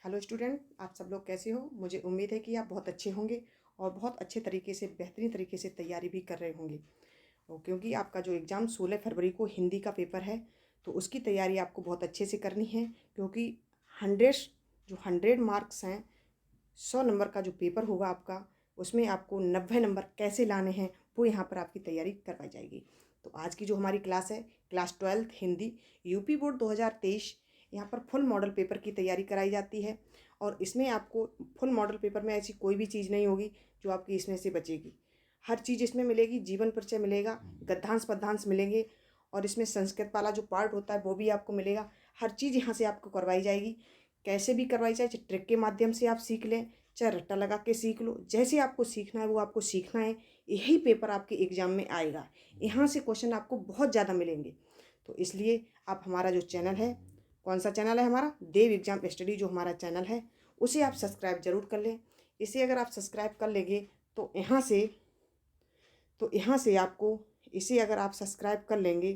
Hello student, आप सब लोग कैसे हो। मुझे उम्मीद है कि आप बहुत अच्छे होंगे और बहुत अच्छे तरीके से बेहतरीन तरीके से तैयारी भी कर रहे होंगे। और क्योंकि आपका जो एग्ज़ाम 16 फरवरी को हिंदी का पेपर है, तो उसकी तैयारी आपको बहुत अच्छे से करनी है। क्योंकि 100 मार्क्स हैं, 100 नंबर का जो पेपर होगा आपका, उसमें आपको 90 नंबर कैसे लाने हैं वो यहाँ पर आपकी तैयारी करवाई जाएगी। तो आज की जो हमारी क्लास है, class 12th Hindi UP board 2023, यहाँ पर फुल मॉडल पेपर की तैयारी कराई जाती है। और इसमें आपको फुल मॉडल पेपर में ऐसी कोई भी चीज़ नहीं होगी जो आपकी इसमें से बचेगी। हर चीज़ इसमें मिलेगी, जीवन परिचय मिलेगा, गद्यांश पद्यांश मिलेंगे, और इसमें संस्कृत वाला जो पार्ट होता है वो भी आपको मिलेगा। हर चीज़ यहाँ से आपको करवाई जाएगी, कैसे भी करवाई जाए, चाहे ट्रिक के माध्यम से आप सीख लें, चाहे रट्टा लगा के सीख लो, जैसे आपको सीखना है वो आपको सीखना है। यही पेपर आपके एग्ज़ाम में आएगा, यहाँ से क्वेश्चन आपको बहुत ज़्यादा मिलेंगे। तो इसलिए आप हमारा जो चैनल है, कौन सा चैनल है हमारा, देव एग्जाम स्टडी जो हमारा चैनल है, उसे आप सब्सक्राइब ज़रूर कर लें। इसे अगर आप सब्सक्राइब कर लेंगे तो यहाँ से आपको, इसे अगर आप सब्सक्राइब कर लेंगे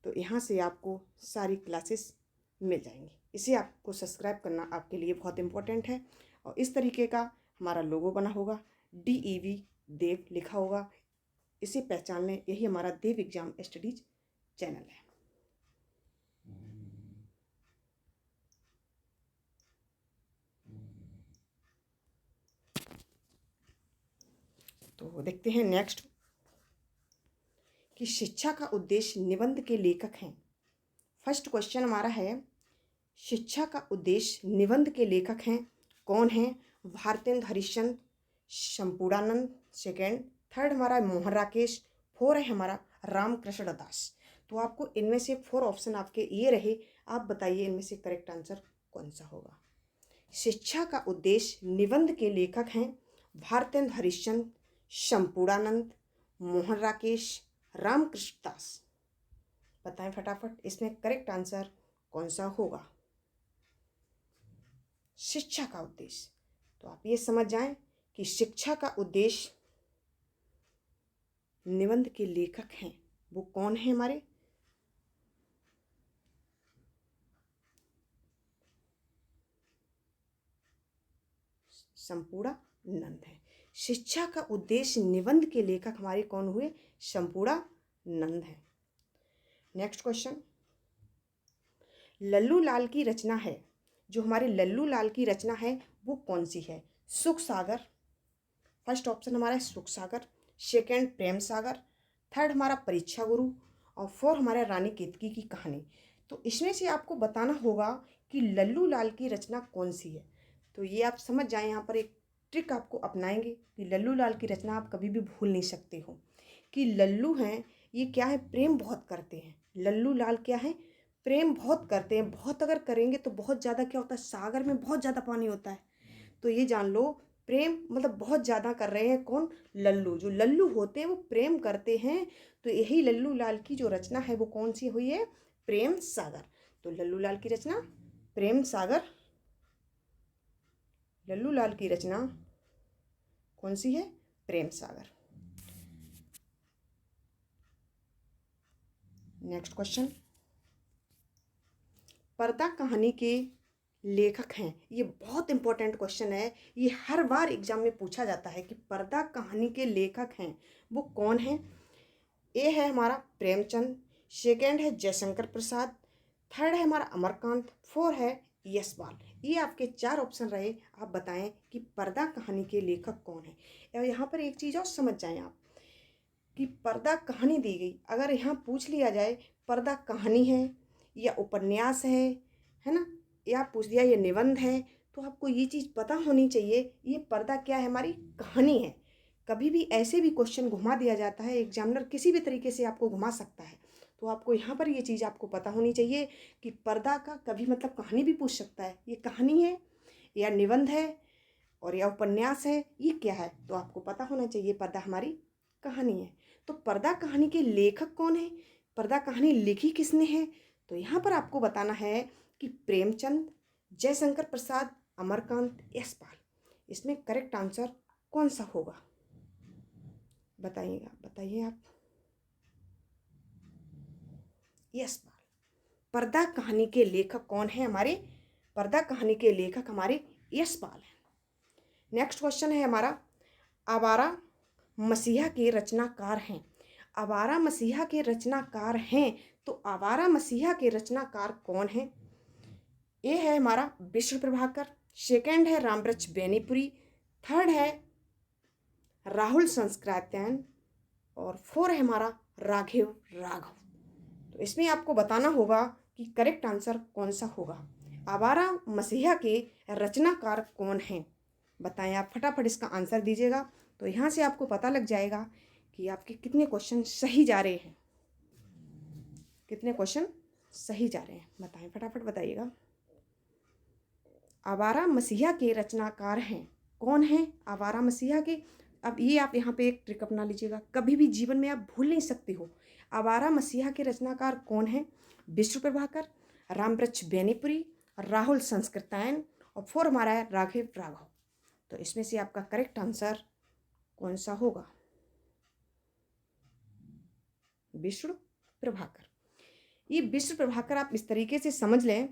तो यहाँ से आपको सारी क्लासेस मिल जाएंगी। इसे आपको सब्सक्राइब करना आपके लिए बहुत इम्पोर्टेंट है। और इस तरीके का हमारा लोगो बना होगा, DEV देव लिखा होगा, इसे पहचान लें, यही हमारा देव एग्जाम स्टडीज चैनल है। तो देखते हैं नेक्स्ट कि शिक्षा का उद्देश्य निबंध के लेखक हैं। फर्स्ट क्वेश्चन हमारा है, शिक्षा का उद्देश्य निबंध के लेखक हैं, कौन हैं। भारतेंद्र हरिश्चंद्र, शंपूरानंद सेकेंड, थर्ड हमारा है मोहन राकेश, फोर है हमारा रामकृष्ण दास। तो आपको इनमें से 4 ऑप्शन आपके ये रहे, आप बताइए इनमें से करेक्ट आंसर कौन सा होगा। शिक्षा का उद्देश्य निबंध के लेखक हैं भारतेंद्र हरिश्चंद्र, शंपूरानंद, मोहन राकेश, रामकृष्ण दास। बताएं फटाफट इसमें करेक्ट आंसर कौन सा होगा। शिक्षा का उद्देश्य, तो आप ये समझ जाएं कि शिक्षा का उद्देश्य निबंध के लेखक हैं, वो कौन है हमारे, शंपूरानंद है। शिक्षा का उद्देश्य निबंध के लेखक हमारे कौन हुए, शंपूरानंद है। नेक्स्ट क्वेश्चन, लल्लू लाल की रचना है, जो हमारे लल्लू लाल की रचना है वो कौन सी है। सुख सागर, फर्स्ट ऑप्शन हमारा है सुख सागर, सेकेंड प्रेम सागर, थर्ड हमारा परीक्षा गुरु, और 4 हमारा रानी केतकी की कहानी। तो इसमें से आपको बताना होगा कि लल्लू लाल की रचना कौन सी है। तो ये आप समझ जाएं, यहाँ पर एक ट्रिक आपको अपनाएंगे कि लल्लू लाल की रचना आप कभी भी भूल नहीं सकते हो। कि लल्लू हैं, ये क्या है, प्रेम बहुत करते हैं। लल्लू लाल क्या है, प्रेम बहुत करते हैं। बहुत अगर करेंगे तो बहुत ज़्यादा क्या होता है, सागर में बहुत ज़्यादा पानी होता है। तो ये जान लो, प्रेम मतलब बहुत ज़्यादा कर रहे हैं कौन, लल्लू। जो लल्लू होते हैं वो प्रेम करते हैं। तो यही लल्लू लाल की जो रचना है वो कौन सी हुई है, प्रेम सागर। तो लल्लू लाल की रचना प्रेम सागर, लल्लू लाल की रचना कौन सी है, प्रेम सागर। नेक्स्ट क्वेश्चन, पर्दा कहानी के लेखक हैं। ये बहुत इंपॉर्टेंट क्वेश्चन है, ये हर बार एग्जाम में पूछा जाता है कि पर्दा कहानी के लेखक हैं वो कौन हैं। ए है हमारा प्रेमचंद, सेकेंड है जयशंकर प्रसाद, थर्ड है हमारा अमरकांत, 4 है यशपाल। ये आपके 4 ऑप्शन रहे, आप बताएं कि पर्दा कहानी के लेखक कौन है। और यहाँ पर एक चीज़ और समझ जाएं आप कि पर्दा कहानी दी गई, अगर यहाँ पूछ लिया जाए पर्दा कहानी है या उपन्यास है ना, या पूछ दिया ये निबंध है, तो आपको ये चीज़ पता होनी चाहिए ये पर्दा क्या है, हमारी कहानी है। कभी भी ऐसे भी क्वेश्चन घुमा दिया जाता है, एग्जामिनर किसी भी तरीके से आपको घुमा सकता है। तो आपको यहाँ पर ये चीज़ आपको पता होनी चाहिए कि पर्दा का कभी मतलब कहानी भी पूछ सकता है, ये कहानी है या निबंध है और या उपन्यास है, ये क्या है। तो आपको पता होना चाहिए पर्दा हमारी कहानी है। तो पर्दा कहानी के लेखक कौन है, पर्दा कहानी लिखी किसने है। तो यहाँ पर आपको बताना है कि प्रेमचंद, जयशंकर प्रसाद, अमरकांत, यशपाल। इसमें करेक्ट आंसर कौन सा होगा, बताइएगा, बताइए आप। यशपाल, पर्दा कहानी के लेखक कौन है हमारे, पर्दा कहानी के लेखक हमारे यशपाल हैं। नेक्स्ट क्वेश्चन है हमारा, आवारा मसीहा के रचनाकार हैं। आवारा मसीहा के रचनाकार हैं, तो आवारा मसीहा के रचनाकार कौन हैं? ए है हमारा विष्णु प्रभाकर, सेकंड है रामवृक्ष बेनीपुरी, थर्ड है राहुल संस्कृत्यायन, और फोर है हमारा राघव राघव। तो इसमें आपको बताना होगा कि करेक्ट आंसर कौन सा होगा। आवारा मसीहा के रचनाकार कौन हैं? बताएं, आप फटाफट इसका आंसर दीजिएगा, तो यहाँ से आपको पता लग जाएगा कि आपके कितने क्वेश्चन सही जा रहे हैं, कितने क्वेश्चन सही जा रहे हैं। बताएं, फटाफट बताइएगा। आवारा मसीहा के रचनाकार हैं, कौन हैं आवारा मसीहा के? अब ये आप यहाँ पे एक ट्रिक अपना लीजिएगा, कभी भी जीवन में आप भूल नहीं सकते हो। आवारा मसीहा के रचनाकार कौन हैं? विष्णु प्रभाकर, रामवृक्ष बेनीपुरी, राहुल संस्कृत्यायन, और फोर हमारा है राघव राघव। तो इसमें से आपका करेक्ट आंसर कौन सा होगा? विष्णु प्रभाकर। ये विष्णु प्रभाकर आप इस तरीके से समझ लें,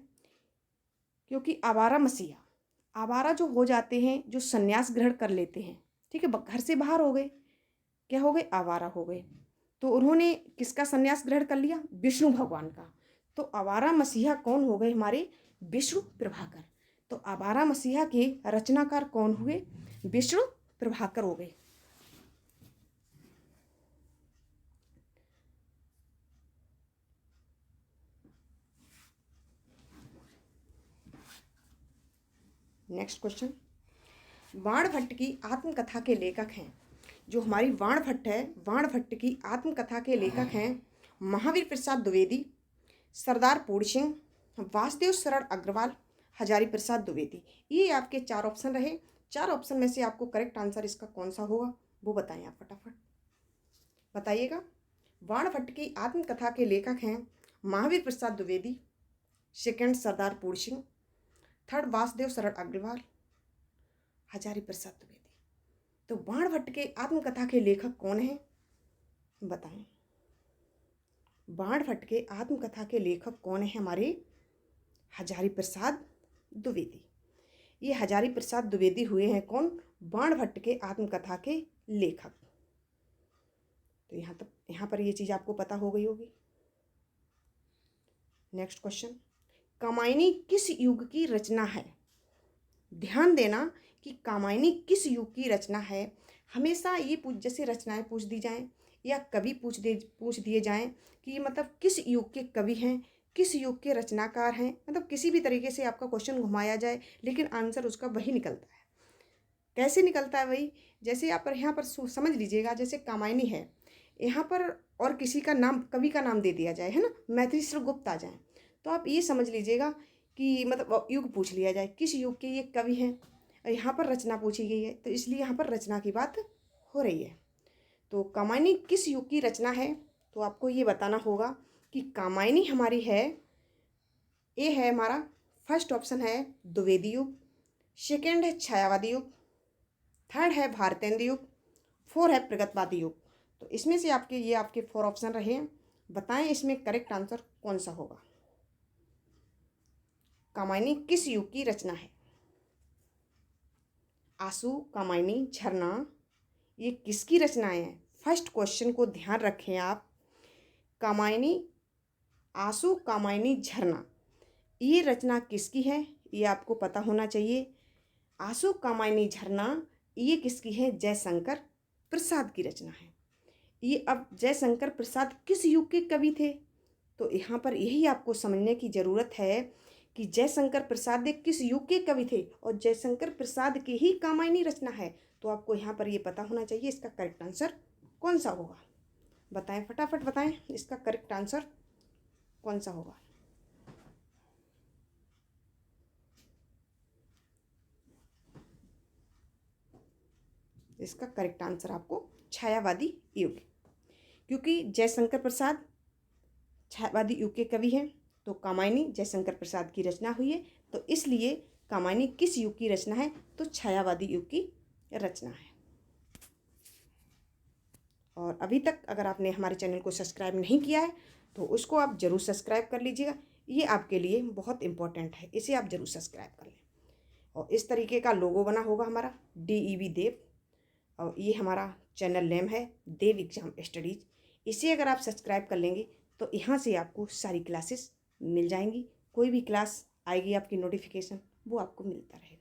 क्योंकि आवारा मसीहा, आवारा जो हो जाते हैं, जो संन्यास ग्रहण कर लेते हैं, ठीक है, घर से बाहर हो गए, क्या हो गए? आवारा हो गए। तो उन्होंने किसका संन्यास ग्रहण कर लिया? विष्णु भगवान का। तो आवारा मसीहा कौन हो गए? हमारे विष्णु प्रभाकर। तो आवारा मसीहा के रचनाकार कौन हुए? विष्णु प्रभाकर हो गए। नेक्स्ट क्वेश्चन, वाणभट्ट की आत्मकथा के लेखक हैं। जो हमारी वाणभट्ट है, वाणभट्ट की आत्मकथा के लेखक हैं महावीर प्रसाद द्विवेदी, सरदार पूर्ण सिंह, वासुदेव शरण अग्रवाल, हजारी प्रसाद द्विवेदी। ये आपके चार ऑप्शन रहे। चार ऑप्शन में से आपको करेक्ट आंसर इसका कौन सा होगा वो बताएं, आप फटाफट बताइएगा। वाणभट्ट की आत्मकथा के लेखक हैं महावीर प्रसाद द्विवेदी, सेकंड सरदार पूर्ण सिंह, थर्ड वासुदेव शरण अग्रवाल, हजारी प्रसाद द्विवेदी। तो वाणभट्ट के आत्मकथा के लेखक कौन हैं? बताएं। वाणभट्ट के आत्मकथा के लेखक कौन है? हमारे हजारी प्रसाद द्विवेदी। ये हजारी प्रसाद द्विवेदी हुए हैं कौन? वाणभट्ट के आत्मकथा के लेखक। तो यहाँ पर ये चीज आपको पता हो गई होगी। नेक्स्ट क्वेश्चन, कामायनी किस युग की रचना है? ध्यान देना कि कामायनी किस युग की रचना है। हमेशा ये जैसे रचनाएं पूछ दी जाएं या कवि पूछ दिए जाएं कि मतलब किस युग के कवि हैं, किस युग के रचनाकार हैं, मतलब किसी भी तरीके से आपका क्वेश्चन घुमाया जाए, लेकिन आंसर उसका वही निकलता है। कैसे निकलता है वही? जैसे आप यहाँ पर समझ लीजिएगा, जैसे कामायनी है, यहाँ पर और किसी का नाम, कवि का नाम दे दिया जाए, है ना, मैथिली गुप्त आ जाए, तो आप ये समझ लीजिएगा कि मतलब युग पूछ लिया जाए, किस युग के ये कवि हैं। यहाँ पर रचना पूछी गई है, तो इसलिए यहाँ पर रचना की बात हो रही है। तो कामायनी किस युग की रचना है? तो आपको ये बताना होगा कि कामायनी हमारी है, ए है हमारा फर्स्ट ऑप्शन है द्विवेदी युग, सेकेंड है छायावादी युग, थर्ड है भारतेंदु युग, फोर है प्रगतवादी युग। तो इसमें से आपके फोर ऑप्शन रहे हैं। बताएं इसमें करेक्ट आंसर कौन सा होगा। कामायनी किस युग की रचना है? आंसू, कामायनी, झरना, ये किसकी रचनाएं हैं? फर्स्ट क्वेश्चन को ध्यान रखें आप। कामायनी, आंसू, कामायनी, झरना, ये रचना किसकी है ये आपको पता होना चाहिए। आंसू, कामायनी, झरना, ये किसकी है? जयशंकर प्रसाद की रचना है। ये अब जयशंकर प्रसाद किस युग के कवि थे? तो यहाँ पर यही आपको समझने की ज़रूरत है कि जयशंकर प्रसाद किस युग के कवि थे, और जयशंकर प्रसाद की ही कामायनी रचना है। तो आपको यहाँ पर ये पता होना चाहिए इसका करेक्ट आंसर कौन सा होगा। बताएं, फटाफट बताएं, इसका करेक्ट आंसर कौन सा होगा। इसका करेक्ट आंसर आपको छायावादी युग, क्योंकि जयशंकर प्रसाद छायावादी युग के कवि हैं, तो कामायनी जयशंकर प्रसाद की रचना हुई है, तो इसलिए कामायनी किस युग की रचना है? तो छायावादी युग की रचना है। और अभी तक अगर आपने हमारे चैनल को सब्सक्राइब नहीं किया है तो उसको आप ज़रूर सब्सक्राइब कर लीजिएगा। ये आपके लिए बहुत इम्पोर्टेंट है, इसे आप ज़रूर सब्सक्राइब कर लें। और इस तरीके का लोगो बना होगा हमारा DEV देव, और ये हमारा चैनल नेम है देव एग्ज़ाम स्टडीज़। इसे अगर आप सब्सक्राइब कर लेंगे तो यहाँ से आपको सारी क्लासेस मिल जाएंगी, कोई भी क्लास आएगी आपकी नोटिफिकेशन वो आपको मिलता रहेगा।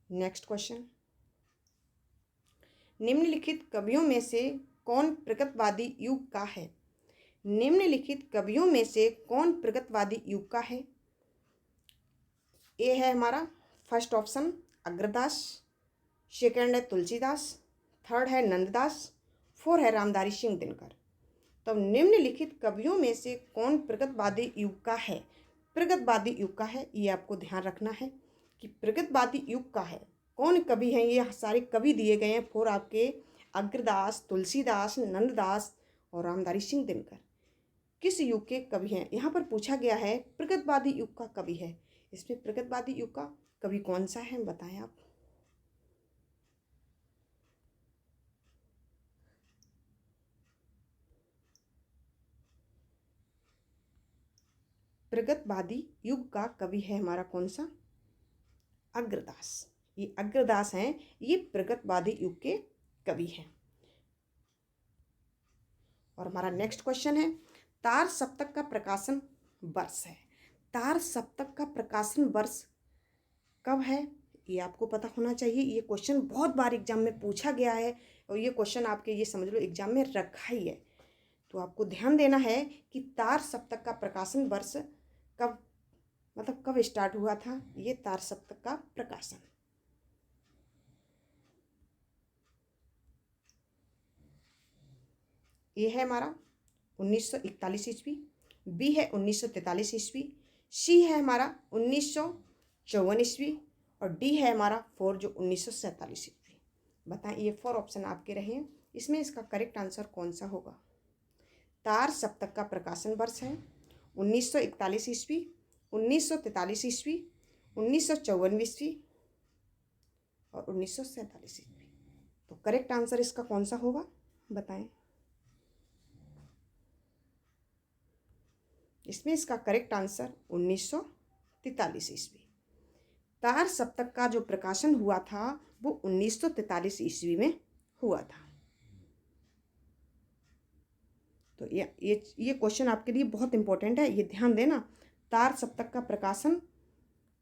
नेक्स्ट क्वेश्चन, निम्नलिखित कवियों में से कौन प्रगतवादी युग का है? निम्नलिखित कवियों में से कौन प्रगतवादी युग का है? ए है हमारा फर्स्ट ऑप्शन अग्रदास, सेकंड है तुलसीदास, थर्ड है नंददास, फोर है रामधारी सिंह दिनकर। तो निम्नलिखित कवियों में से कौन प्रगतवादी युग का है? प्रगतवादी युग का है, ये आपको ध्यान रखना है कि प्रगतवादी युग का है। कौन कवि हैं? ये सारे कवि दिए गए हैं फोर आपके, अग्रदास, तुलसीदास, नंददास और रामधारी सिंह दिनकर। किस युग के कवि हैं? यहाँ पर पूछा गया है प्रगतवादी युग का कवि है। इसमें प्रगतवादी युग का कवि कौन सा है बताएं आप। प्रगतवादी युग का कवि है हमारा कौन सा? अग्रदास। ये अग्रदास हैं, ये प्रगतवादी युग के कवि हैं। और हमारा नेक्स्ट क्वेश्चन है, तार सप्तक का प्रकाशन वर्ष है। तार सप्तक का प्रकाशन वर्ष कब है? ये आपको पता होना चाहिए। ये क्वेश्चन बहुत बार एग्जाम में पूछा गया है और ये क्वेश्चन आपके ये समझ लो एग्जाम में रखा ही है। तो आपको ध्यान देना है कि तार सप्तक का प्रकाशन वर्ष कब, मतलब कब स्टार्ट हुआ था ये तार सप्तक का प्रकाशन। ए है हमारा 1941 ईस्वी, बी है 1943 ईस्वी, सी है हमारा 1954 ईस्वी और डी है हमारा 4 जो 1947 ईस्वी। बताएं, ये 4 ऑप्शन आपके रहे हैं, इसमें इसका करेक्ट आंसर कौन सा होगा? तार सप्तक का प्रकाशन वर्ष है 1941 ईस्वी, 1943 ईस्वी, 1954 ईस्वी और 1947 ईस्वी। तो करेक्ट आंसर इसका कौन सा होगा बताएं। इसमें इसका करेक्ट आंसर 1943 ईस्वी। तार सप्तक का जो प्रकाशन हुआ था वो 1943 ईस्वी में हुआ था। तो ये क्वेश्चन आपके लिए बहुत इंपॉर्टेंट है, ये ध्यान देना। तार सप्तक का प्रकाशन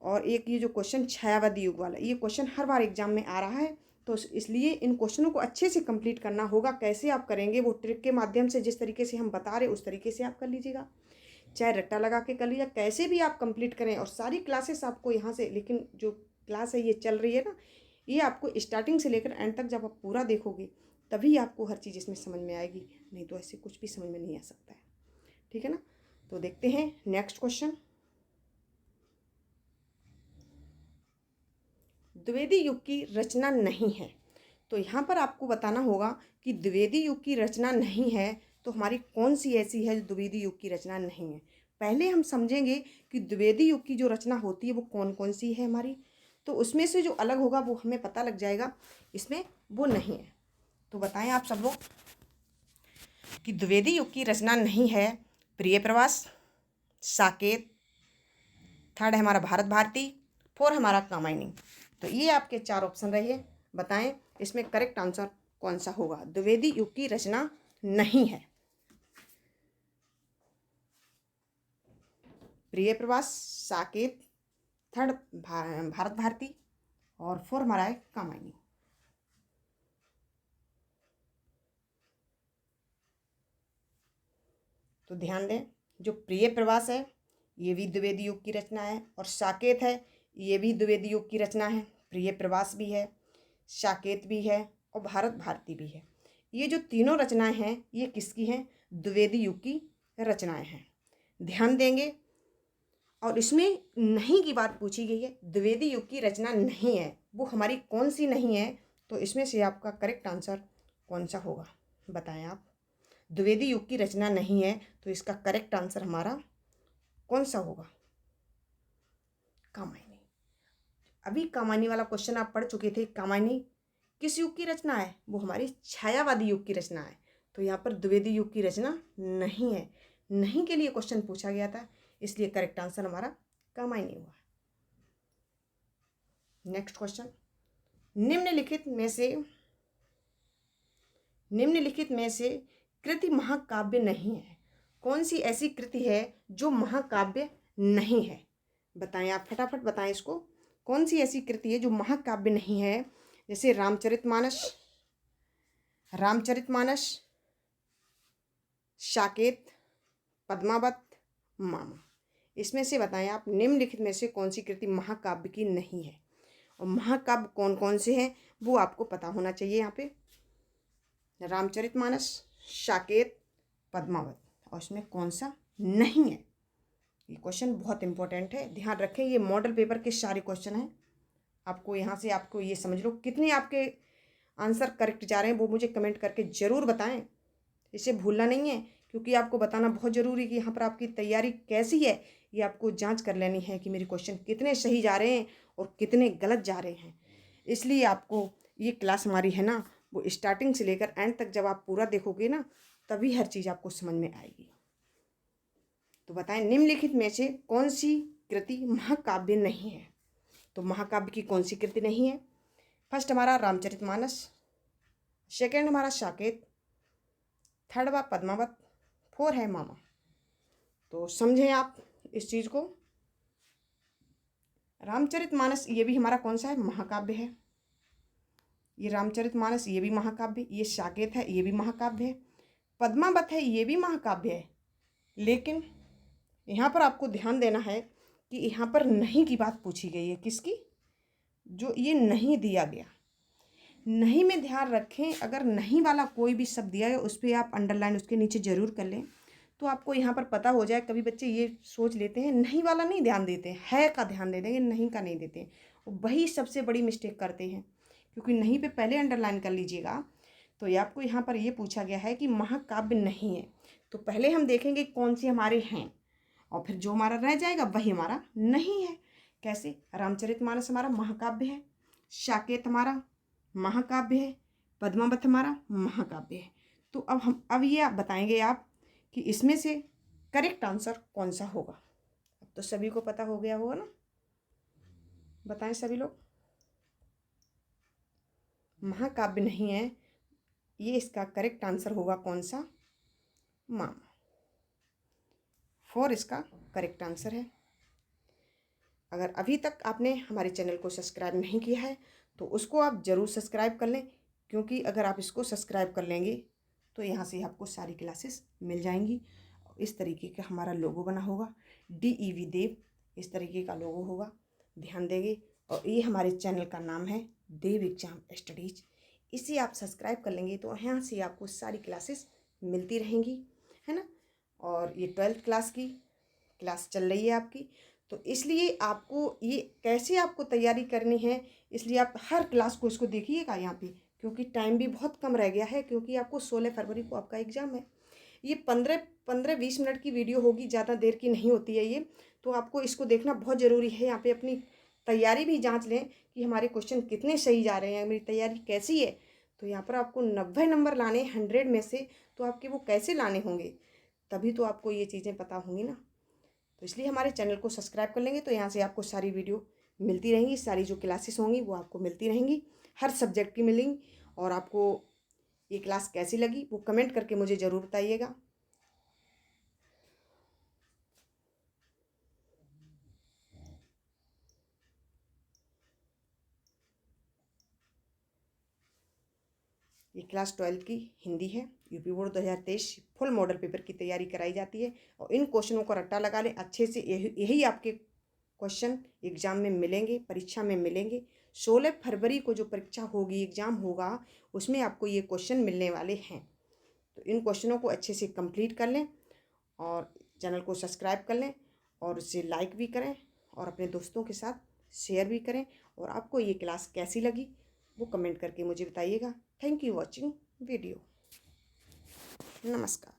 और एक ये जो क्वेश्चन छायावादी युग वाला, ये क्वेश्चन हर बार एग्जाम में आ रहा है, तो इसलिए इन क्वेश्चनों को अच्छे से कंप्लीट करना होगा। कैसे आप करेंगे वो ट्रिक के माध्यम से, जिस तरीके से हम बता रहे उस तरीके से आप कर लीजिएगा, चाहे रट्टा लगा के कर लीजिए, कैसे भी आप कंप्लीट करें। और सारी क्लासेस आपको यहाँ से, लेकिन जो क्लास है ये चल रही है ना, ये आपको स्टार्टिंग से लेकर एंड तक जब आप पूरा देखोगे तभी आपको हर चीज़ इसमें समझ में आएगी, नहीं तो ऐसे कुछ भी समझ में नहीं आ सकता है। ठीक है ना? तो देखते हैं नेक्स्ट क्वेश्चन। द्विवेदी युग की रचना नहीं है। तो यहाँ पर आपको बताना होगा कि द्विवेदी युग की रचना नहीं है तो हमारी कौन सी ऐसी है जो द्विवेदी युग की रचना नहीं है। पहले हम समझेंगे कि द्विवेदी युग की जो रचना होती है वो कौन कौन सी है हमारी, तो उसमें से जो अलग होगा वो हमें पता लग जाएगा, इसमें वो नहीं है। तो बताएं आप सब लोग कि द्विवेदी युग की रचना नहीं है। प्रिय प्रवास, साकेत, थर्ड है हमारा भारत भारती, फोर हमारा कामायनी। तो ये आपके 4 ऑप्शन रहे, बताएं इसमें करेक्ट आंसर कौन सा होगा। द्विवेदी युग की रचना नहीं है। प्रिय प्रवास, साकेत, थर्ड भारत भारती और 4 हमारा है कामायनी। तो ध्यान दें, जो प्रिय प्रवास है ये भी द्विवेदी युग की रचना है, और साकेत है ये भी द्विवेदी युग की रचना है। प्रिय प्रवास भी है, साकेत भी है और भारत भारती भी है। ये जो तीनों रचनाएं हैं ये किसकी हैं? द्विवेदी युग की रचनाएं हैं। ध्यान देंगे, और इसमें नहीं की बात पूछी गई है, द्विवेदी युग की रचना नहीं है, वो हमारी कौन सी नहीं है? तो इसमें से आपका करेक्ट आंसर कौन सा होगा बताएं आप। द्विवेदी युग की रचना नहीं है तो इसका करेक्ट आंसर हमारा कौन सा होगा? कामायनी। अभी कामायनी वाला क्वेश्चन आप पढ़ चुके थे। कामायनी किस युग की रचना है? वो हमारी छायावादी युग की रचना है। तो यहाँ पर द्विवेदी युग की रचना नहीं है। नहीं के लिए क्वेश्चन पूछा गया था, इसलिए करेक्ट आंसर हमारा कामायनी हुआ। नेक्स्ट क्वेश्चन, निम्नलिखित में से कृति महाकाव्य नहीं है। कौन सी ऐसी कृति है जो महाकाव्य नहीं है? बताएं, आप फटाफट बताएं इसको। कौन सी ऐसी कृति है जो महाकाव्य नहीं है? जैसे रामचरितमानस, साकेत, पद्मावत, मामा। इसमें से बताएं आप, निम्नलिखित में से कौन सी कृति महाकाव्य की नहीं है। और महाकाव्य कौन कौन से हैं वो आपको पता होना चाहिए। यहाँ पे रामचरितमानस, साकेत, पद्मावत, और इसमें कौन सा नहीं है। ये क्वेश्चन बहुत इंपॉर्टेंट है, ध्यान रखें। ये मॉडल पेपर के सारे क्वेश्चन हैं। आपको यहाँ से आपको ये समझ लो कितने आपके आंसर करेक्ट जा रहे हैं वो मुझे कमेंट करके ज़रूर बताएं। इसे भूलना नहीं है, क्योंकि आपको बताना बहुत ज़रूरी है कि यहाँ पर आपकी तैयारी कैसी है। ये आपको जांच कर लेनी है कि मेरे क्वेश्चन कितने सही जा रहे हैं और कितने गलत जा रहे हैं। इसलिए आपको ये क्लास हमारी है ना, वो स्टार्टिंग से लेकर एंड तक जब आप पूरा देखोगे ना, तभी हर चीज़ आपको समझ में आएगी। तो बताएं, निम्नलिखित में से कौन सी कृति महाकाव्य नहीं है। तो महाकाव्य की कौन सी कृति नहीं है? फर्स्ट हमारा रामचरितमानस, सेकेंड हमारा साकेत, थर्ड व पद्मावत, फोर है मामा। तो समझें आप इस चीज़ को। रामचरितमानस ये भी हमारा कौन सा है? महाकाव्य है। ये रामचरितमानस ये भी महाकाव्य, ये साकेत है ये भी महाकाव्य है, पद्मावत है ये भी महाकाव्य है। लेकिन यहाँ पर आपको ध्यान देना है कि यहाँ पर नहीं की बात पूछी गई है। किसकी? जो ये नहीं दिया गया। नहीं में ध्यान रखें, अगर नहीं वाला कोई भी शब्द दिया है उस पर आप अंडरलाइन उसके नीचे ज़रूर कर लें, तो आपको यहाँ पर पता हो जाए। कभी बच्चे ये सोच लेते हैं नहीं वाला नहीं ध्यान देते, है का ध्यान दे देंगे, नहीं का नहीं देते हैं। वही सबसे बड़ी मिस्टेक करते हैं, क्योंकि नहीं पे पहले अंडरलाइन कर लीजिएगा। तो ये आपको यहाँ पर ये पूछा गया है कि महाकाव्य नहीं है, तो पहले हम देखेंगे कौन सी हमारे हैं, और फिर जो हमारा रह जाएगा वही हमारा नहीं है। कैसे? रामचरितमानस हमारा महाकाव्य है, साकेत हमारा महाकाव्य है, पद्मावत हमारा महाकाव्य है। तो अब ये आप बताएंगे आप कि इसमें से करेक्ट आंसर कौन सा होगा। अब तो सभी को पता हो गया होगा ना, बताएं सभी लोग। महाकाव्य नहीं है, ये इसका करेक्ट आंसर होगा कौन सा? मामा। 4 इसका करेक्ट आंसर है। अगर अभी तक आपने हमारे चैनल को सब्सक्राइब नहीं किया है तो उसको आप ज़रूर सब्सक्राइब कर लें, क्योंकि अगर आप इसको सब्सक्राइब कर लेंगे तो यहाँ से आपको सारी क्लासेस मिल जाएंगी। इस तरीके का हमारा लोगो बना होगा, DEV देव, इस तरीके का लोगो होगा, ध्यान देंगे। और ये हमारे चैनल का नाम है देव एग्जाम स्टडीज। इसे आप सब्सक्राइब कर लेंगे तो यहाँ से आपको सारी क्लासेस मिलती रहेंगी, है ना। और ये 12th क्लास की क्लास चल रही है आपकी, तो इसलिए आपको ये कैसे आपको तैयारी करनी है, इसलिए आप हर क्लास को इसको देखिएगा यहाँ पे, क्योंकि टाइम भी बहुत कम रह गया है, क्योंकि आपको 16 फरवरी को आपका एग्ज़ाम है। ये 15-20 मिनट की वीडियो होगी, ज़्यादा देर की नहीं होती है ये। तो आपको इसको देखना बहुत ज़रूरी है। यहाँ पे अपनी तैयारी भी जांच लें कि हमारे क्वेश्चन कितने सही जा रहे हैं, मेरी तैयारी कैसी है। तो यहाँ पर आपको 90 नंबर लाने 100 में से, तो आपके वो कैसे लाने होंगे, तभी तो आपको ये चीज़ें पता होंगी ना। तो इसलिए हमारे चैनल को सब्सक्राइब कर लेंगे तो यहाँ से आपको सारी वीडियो मिलती रहेंगी, सारी जो क्लासेस होंगी वो आपको मिलती रहेंगी, हर सब्जेक्ट की मिलेंगी। और आपको ये क्लास कैसी लगी वो कमेंट करके मुझे ज़रूर बताइएगा। ये क्लास 12th की हिंदी है। UP board 2023 full model paper की तैयारी कराई जाती है, और इन क्वेश्चनों को रट्टा लगा लें अच्छे से। यही आपके क्वेश्चन एग्ज़ाम में मिलेंगे, परीक्षा में मिलेंगे। 16 फरवरी को जो परीक्षा होगी, एग्ज़ाम होगा, उसमें आपको ये क्वेश्चन मिलने वाले हैं। तो इन क्वेश्चनों को अच्छे से कंप्लीट कर लें और चैनल को सब्सक्राइब कर लें, और उसे लाइक भी करें और अपने दोस्तों के साथ शेयर भी करें। और आपको ये क्लास कैसी लगी वो कमेंट करके मुझे बताइएगा। Thank you watching video. नमस्कार।